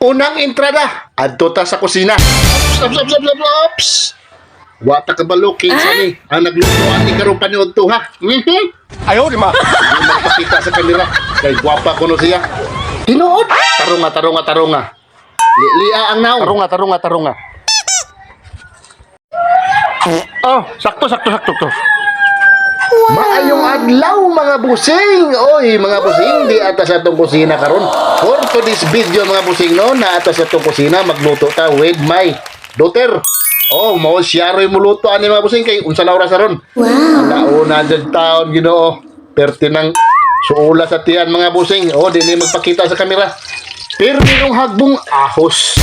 Unang entrada, adto ta sa kusina. Ops. Wata ka balo, kinsa ni. Ang naglutuan ni karon paniod to ha. Ayaw, di ma. Di magpakita sa kamera. Kay gwapa ko no siya. Tinuod. Tarunga. Lia ang naong. Tarunga. Oh, sakto. Maayong adlaw mga busing. Oy, mga busing, di atas atong kusina karon. For today's video mga busing no, na atas atong kusina magluto ta with my daughter. Oh, mo siya roy muluto ani mga busing kay unsa na oras aron? Wow. Nauna jud taon Ginoo. Pertinang suula sa tiyan mga busing. Oh, dili magpakita sa kamera. Pero merong hagbong ahos.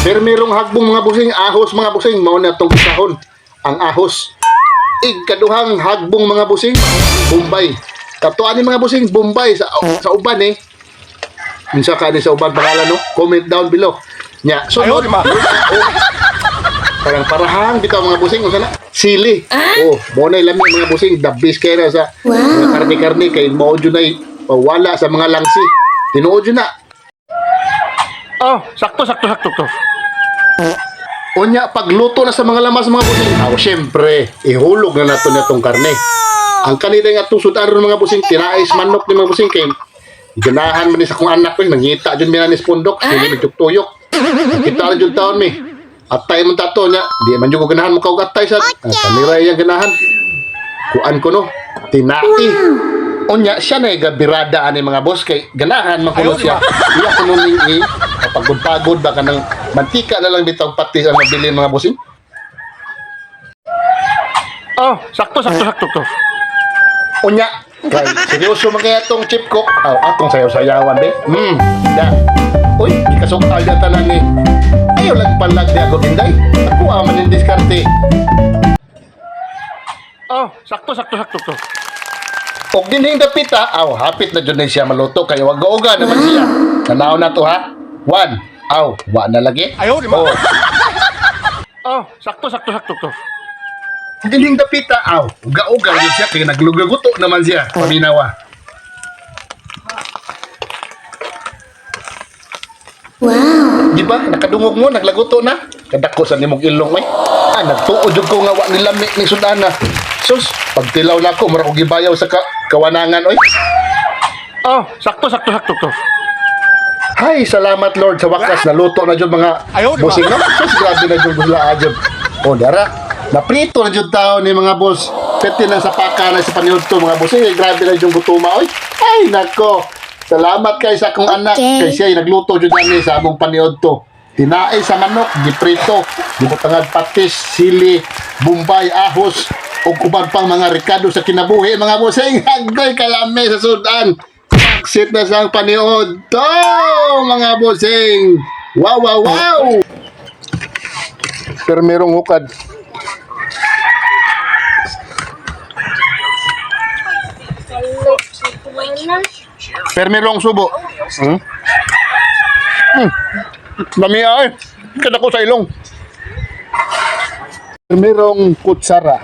Mga busing, mao na tong kisahon. Ang ahos. Ikaduhang hagbong mga busing, Bombay. Katuan ni mga busing, Bombay sa uban eh. Minsa ka ni sa uban pangalan no? Comment down below. Nya, so Ayaw, di ma. Parang parahang bitaw mga busing, unsa na? Sili. Oh, mo na lami mga busing, the best kay na sa mga karne kay mao jud ay wala sa mga langsi. Tinuod jud na. Oh, sakto. Unya pagluto na sa mga lamas mga busing. Syempre, ihulog na nato nitong karne. Ang kanila nga tusod aron mga busing, tinais manok ni mga busing kay ganahan man ni sa kong anak ko, nangita jud mi na ni pundok, hindi magtuyok. Kita ra jud taon mi. Atay man tato nya, di man jud ko ganahan mo kaug atay sa kanila yang ganahan. Kuan ko no, tinai. Unya siya na gabirada ani mga boss kay ganahan man kuno siya. Iya kuno ni pagod-pagod baka nang mantika na lang bitaw patis ang mabilin mga bossing. Oh, sakto. Unya, kay seryoso man kaya tong chip cook. Atong sayaw-sayawan be. Da. Uy, ikasukal da tanan ni. Ayaw lang palag di ako dinday. Ako aman yung diskarte. Oh, sakto. Og dinhing dapita, hapit na jud na siya maluto kay wag-uga naman siya. Tanaw na to ha. 1. Wa na lagi. Ayaw, di ma. Oh, sakto. Dinhing dapita, uga-uga jud siya kay naglugaguto naman siya. Paminawa. Wow. Di ba? Nakadungog mo, naglaguto na. Kadako sa nimong ilong may. Nagtuod jud ko nga wa nilami ni sudana. Sus, pagtilaw na ako, mura ko gibayaw sa kawanangan oy. Oh, sakto. Hay, salamat Lord sa wakas naluto na jud mga Ayaw, di ba? bossing no. Sus, grabe na jud gula jud. O dara, naprito na jud taon ni mga boss. Peti na sa paka na sa paniud to mga bossing. Grabe na jud gutuma oy. Ay nako. Salamat kay sa akong anak kay siya nagluto jud ani sa among paniud to. Tinae sa manok, giprito, gibutangad patis, sili, Bombay, ahos, o kubag pang mga rikado sa kinabuhi mga bossing. Hagday kalami sa sudan. Paksit na sang paniod to mga bossing. Wow. Pero merong hukad. Pero merong subo. Lami ay. Kada ko sa ilong. Merong kutsara.